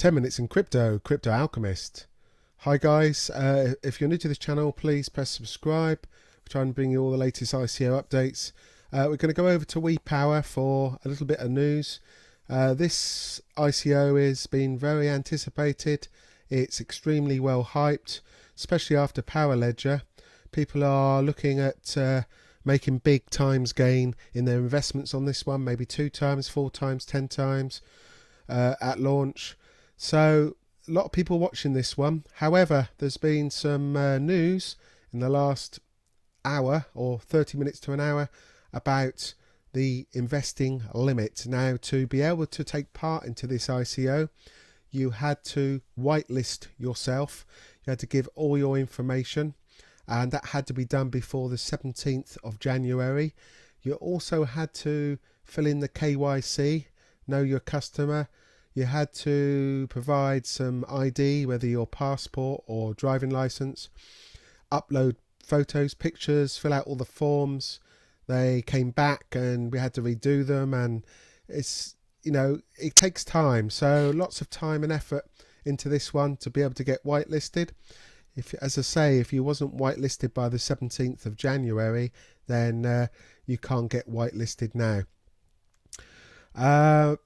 10 minutes in crypto alchemist. Hi guys, if you're new to this channel, please press subscribe. We try and bring you all the latest ICO updates. We're going to go over to Wepower for a little bit of news. This ICO is being very anticipated. It's extremely well hyped, especially after Power Ledger. People are looking at making big times gain in their investments on this one, maybe 2 times, 4 times, 10 times at launch. So a lot of people watching this one. However, there's been some news in the last hour or 30 minutes to an hour about the investing limit. Now, to be able to take part into this ICO, you had to whitelist yourself. You had to give all your information, and that had to be done before the 17th of January. You also had to fill in the KYC, know your customer. You had to provide some ID, whether your passport or driving license, upload photos, pictures, fill out all the forms. They came back and we had to redo them, and it's, it takes time. So lots of time and effort into this one to be able to get whitelisted. As I say, if you wasn't whitelisted by the 17th of January, then you can't get whitelisted now.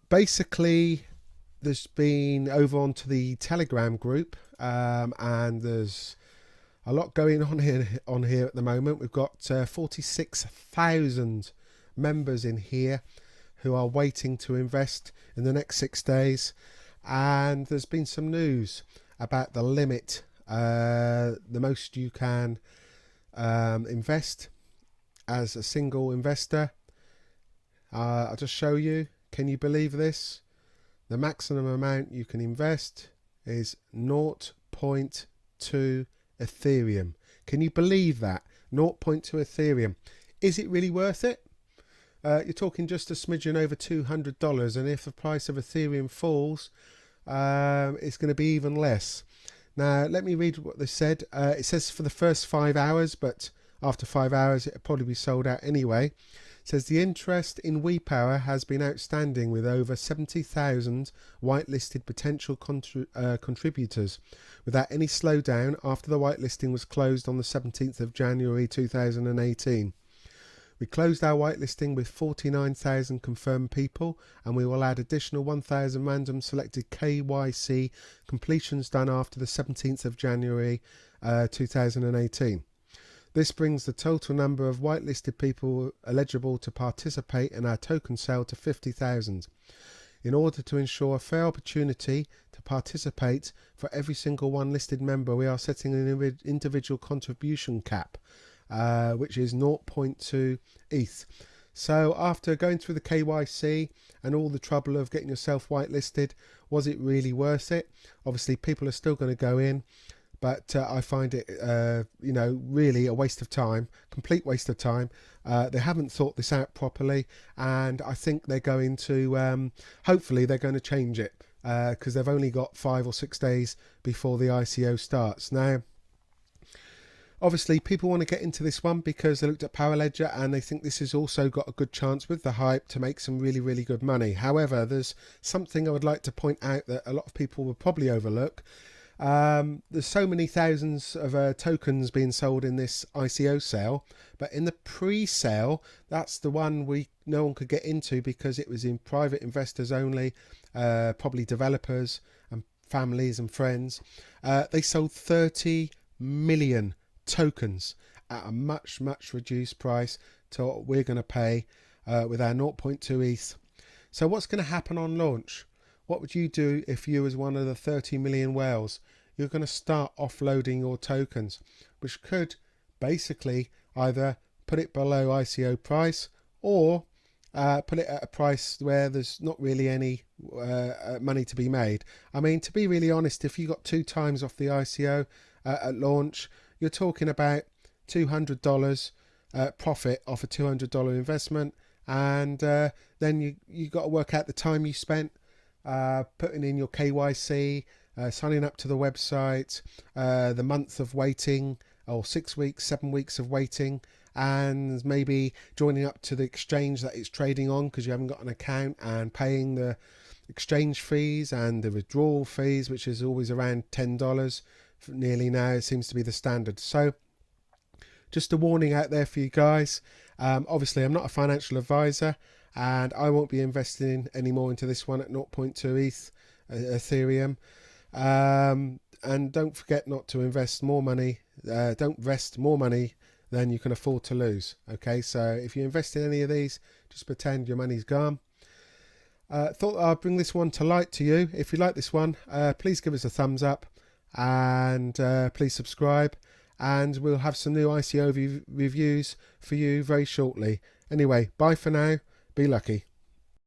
Basically, there's been over onto the Telegram group, and there's a lot going on here at the moment. We've got 46,000 members in here who are waiting to invest in the next 6 days, and there's been some news about the limit, the most you can invest as a single investor. I'll just show you. Can you believe this? The maximum amount you can invest is 0.2 Ethereum. Can you believe that? 0.2 Ethereum. Is it really worth it? You're talking just a smidgen over $200, and if the price of Ethereum falls, it's going to be even less. Now, let me read what they said. It says for the first 5 hours, but after 5 hours, it'll probably be sold out anyway. It says the interest in Wepower has been outstanding, with over 70,000 whitelisted potential contributors, without any slowdown after the whitelisting was closed on the 17th of January 2018. We closed our whitelisting with 49,000 confirmed people, and we will add additional 1,000 random selected KYC completions done after the 17th of January 2018. This brings the total number of whitelisted people eligible to participate in our token sale to 50,000. In order to ensure a fair opportunity to participate for every single one listed member, we are setting an individual contribution cap, which is 0.2 ETH. So after going through the KYC and all the trouble of getting yourself whitelisted, was it really worth it? Obviously, people are still going to go in, but I find it, really a waste of time, complete waste of time. They haven't thought this out properly, and I think they're going to, hopefully they're going to change it, because they've only got 5 or 6 days before the ICO starts. Now, obviously, people want to get into this one because they looked at Power Ledger and they think this has also got a good chance with the hype to make some really, really good money. However, there's something I would like to point out that a lot of people will probably overlook. There's so many thousands of tokens being sold in this ICO sale, but in the pre-sale, that's the one no one could get into because it was in private investors only, probably developers and families and friends. They sold 30 million tokens at a much reduced price to what we're going to pay with our 0.2 ETH. So what's going to happen on launch? What would you do if you was one of the 30 million whales? You're going to start offloading your tokens, which could basically either put it below ICO price or put it at a price where there's not really any money to be made. I mean, to be really honest, if you got 2 times off the ICO at launch, you're talking about $200 profit off a $200 investment, and then you got to work out the time you spent putting in your KYC, signing up to the website, the month of waiting, or 6 weeks, 7 weeks of waiting, and maybe joining up to the exchange that it's trading on because you haven't got an account, and paying the exchange fees and the withdrawal fees, which is always around $10 nearly now. It seems to be the standard. So just a warning out there for you guys. Obviously, I'm not a financial advisor, and I won't be investing any more into this one at 0.2 ETH Ethereum. And don't forget not to invest more money. Don't invest more money than you can afford to lose. Okay, so if you invest in any of these, just pretend your money's gone. Thought I'd bring this one to light to you. If you like this one, please give us a thumbs up, and please subscribe, and we'll have some new ICO reviews for you very shortly. Anyway, bye for now. Be lucky.